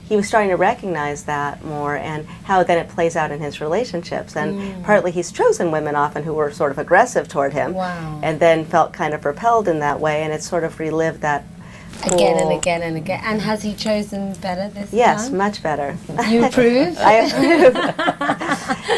he was starting to recognize that more, and how then it plays out in his relationships. And partly he's chosen women often who were sort of aggressive toward him, and then felt kind of repelled in that way, and it's sort of relived that again and again and again. And has he chosen better this time? Yes, much better. You approve? I approve.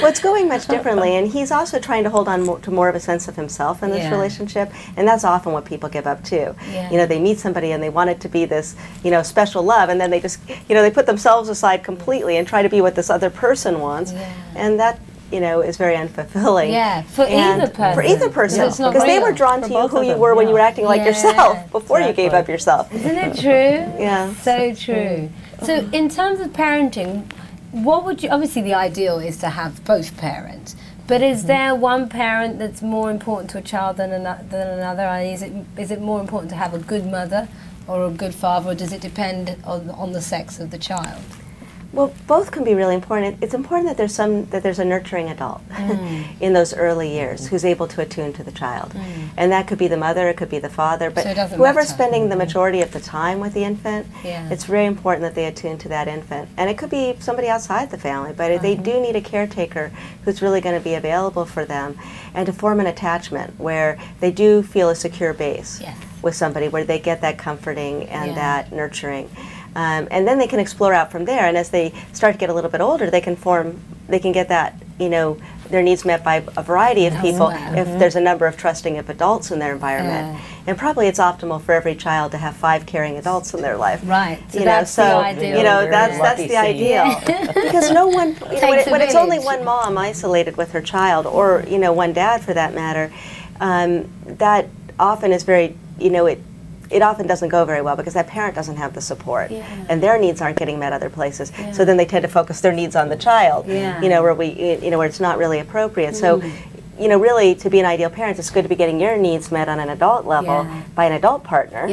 Well, it's going much differently, and he's also trying to hold on to more of a sense of himself in this relationship, and that's often what people give up too. You know, they meet somebody and they want it to be this, you know, special love, and then they just, you know, they put themselves aside completely and try to be what this other person wants, and that, you know, is very unfulfilling. Yeah, for either person. For either person, because they were drawn to you who you were when you were acting like yourself before you gave up yourself. Isn't it true? Yeah. So true. So in terms of parenting, what would you, obviously the ideal is to have both parents, but is there one parent that's more important to a child than another? Is it more important to have a good mother or a good father, or does it depend on the sex of the child? Well, both can be really important. It's important that there's a nurturing adult in those early years who's able to attune to the child. And that could be the mother, it could be the father, but so whoever's spending the majority of the time with the infant, it's very important that they attune to that infant. And it could be somebody outside the family, but they do need a caretaker who's really going to be available for them, and to form an attachment where they do feel a secure base with somebody, where they get that comforting and that nurturing. And then they can explore out from there, and as they start to get a little bit older, they can get that, you know, their needs met by a variety of people if there's a number of trusting of adults in their environment. And probably it's optimal for every child to have 5 caring adults in their life. Right. So you that's know, the ideal. You know, that's the ideal. Because no one, you know, when it's only one mom isolated with her child, or, you know, one dad for that matter, that often is very, you know, it often doesn't go very well, because that parent doesn't have the support, and their needs aren't getting met other places. So then they tend to focus their needs on the child, you know, where it's not really appropriate. So, you know, really, to be an ideal parent, it's good to be getting your needs met on an adult level by an adult partner.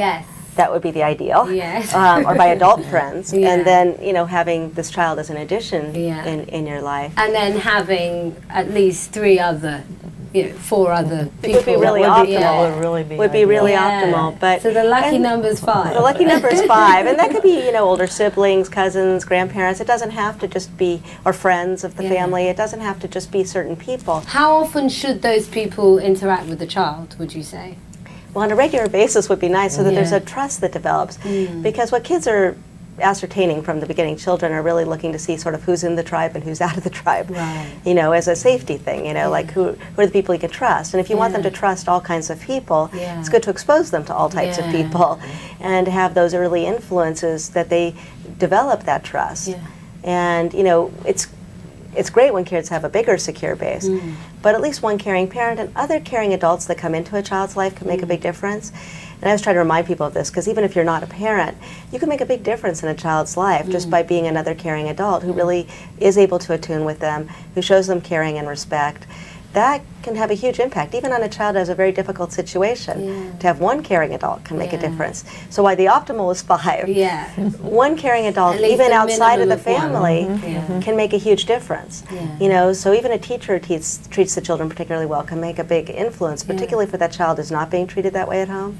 That would be the ideal. Or by adult friends, and then, you know, having this child as an addition in your life, and then having at least 3 other. You know, 4 other people. It would be really optimal. Would be really optimal. But so the lucky number is 5. The lucky number is 5, and that could be, you know, older siblings, cousins, grandparents. It doesn't have to just be, or friends of the family. It doesn't have to just be certain people. How often should those people interact with the child, would you say? Well, on a regular basis would be nice, so that there's a trust that develops. Because what kids are ascertaining from the beginning, children are really looking to see sort of who's in the tribe and who's out of the tribe, you know, as a safety thing, you know, like who are the people you can trust. And if you want them to trust all kinds of people, it's good to expose them to all types of people, and to have those early influences that they develop that trust. And, you know, it's great when kids have a bigger secure base, but at least one caring parent and other caring adults that come into a child's life can make a big difference. And I always try to remind people of this, because even if you're not a parent, you can make a big difference in a child's life just by being another caring adult who really is able to attune with them, who shows them caring and respect. That can have a huge impact, even on a child who has a very difficult situation. To have one caring adult can make a difference. So while the optimal is 5, one caring adult, even outside of the family, can make a huge difference. You know, so even a teacher who treats the children particularly well can make a big influence, particularly for that child who's not being treated that way at home.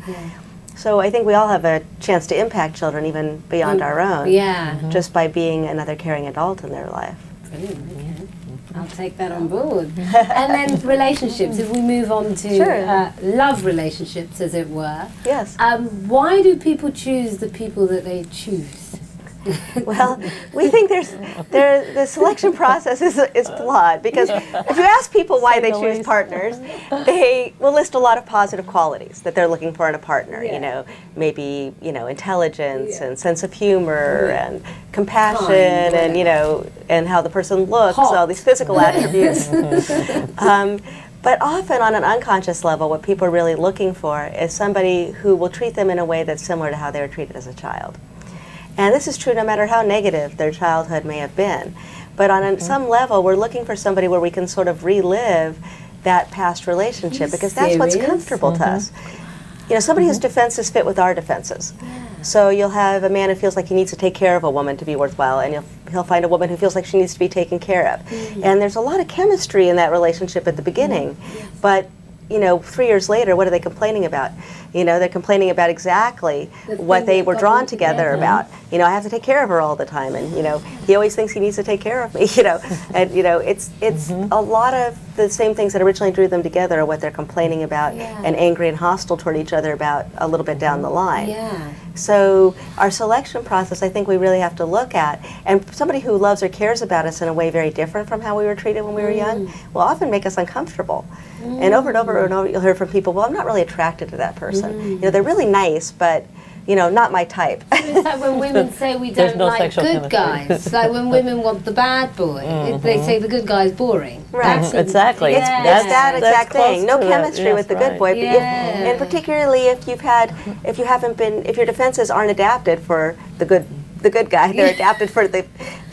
So I think we all have a chance to impact children even beyond our own, just by being another caring adult in their life. Brilliant. I'll take that on board. And then relationships, if we move on to love relationships, as it were. Why do people choose the people that they choose? Well, we think the selection process is flawed, because if you ask people why they choose partners, they will list a lot of positive qualities that they're looking for in a partner. You know, maybe, you know, intelligence and sense of humor and compassion and, you know, and how the person looks, all these physical attributes. But often on an unconscious level, what people are really looking for is somebody who will treat them in a way that's similar to how they were treated as a child. And this is true no matter how negative their childhood may have been. But on some level, we're looking for somebody where we can sort of relive that past relationship, because that's what's comfortable to us. You know, somebody whose defenses fit with our defenses. So you'll have a man who feels like he needs to take care of a woman to be worthwhile, and he'll find a woman who feels like she needs to be taken care of. And there's a lot of chemistry in that relationship at the beginning. But, you know, 3 years later, what are they complaining about? You know, they're complaining about exactly what they were drawn together about. You know, I have to take care of her all the time, and you know, he always thinks he needs to take care of me. You know, and you know, it's a lot of the same things that originally drew them together are what they're complaining about and angry and hostile toward each other about a little bit down the line. So our selection process, I think we really have to look at, and somebody who loves or cares about us in a way very different from how we were treated when we were young will often make us uncomfortable. And over and over you'll hear from people, well, I'm not really attracted to that person. You know, they're really nice, but you know, not my type. It's like when women say we don't like good guys. It's like when women want the bad boy, they say the good guy's boring. Right. Exactly. It's that exact thing. No chemistry with the good boy. But and particularly if your defenses aren't adapted for the good guy, they're adapted for the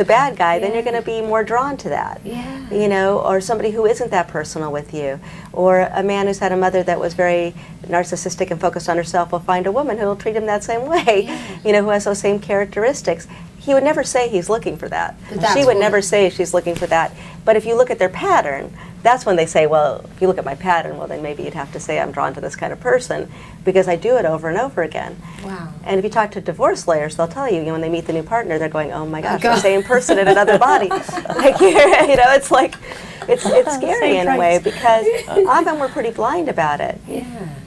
bad guy, then you're going to be more drawn to that. You know, or somebody who isn't that personal with you. Or a man who's had a mother that was very narcissistic and focused on herself will find a woman who will treat him that same way, you know, who has those same characteristics. He would never say he's looking for that. She would never say she's looking for that. But if you look at their pattern, that's when they say, well, if you look at my pattern, well, then maybe you'd have to say I'm drawn to this kind of person because I do it over and over again. Wow. And if you talk to divorce lawyers, they'll tell you, when they meet the new partner, they're going, oh my gosh, the same person in another body. Like, you know, it's like, it's scary in a way because often we're pretty blind about it.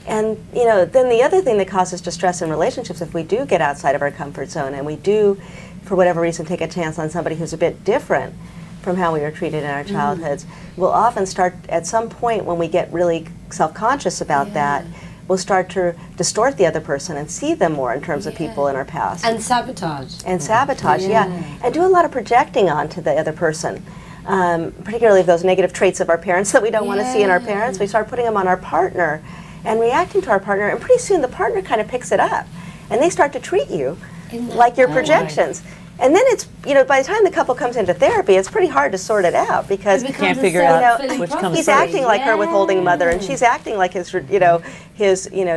And, you know, then the other thing that causes distress in relationships, if we do get outside of our comfort zone and we do, for whatever reason, take a chance on somebody who's a bit different from how we were treated in our childhoods, we'll often start at some point when we get really self-conscious about that, we'll start to distort the other person and see them more in terms of people in our past. And sabotage. And sabotage, and do a lot of projecting onto the other person. Particularly those negative traits of our parents that we don't want to see in our parents, we start putting them on our partner and reacting to our partner, and pretty soon the partner kind of picks it up and they start to treat you like your projections. And then it's, you know, by the time the couple comes into therapy, it's pretty hard to sort it out because you can't figure out which comes he's first. acting like her withholding mother, and she's acting like his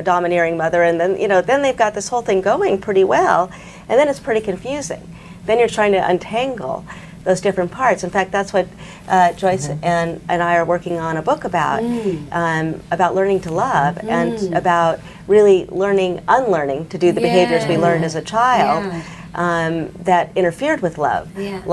domineering mother, and then, you know, then they've got this whole thing going pretty well, and then it's pretty confusing. Then you're trying to untangle those different parts. In fact, that's what Joyce and I are working on a book about learning to love and about really unlearning to do the behaviors we learned as a child that interfered with love. Like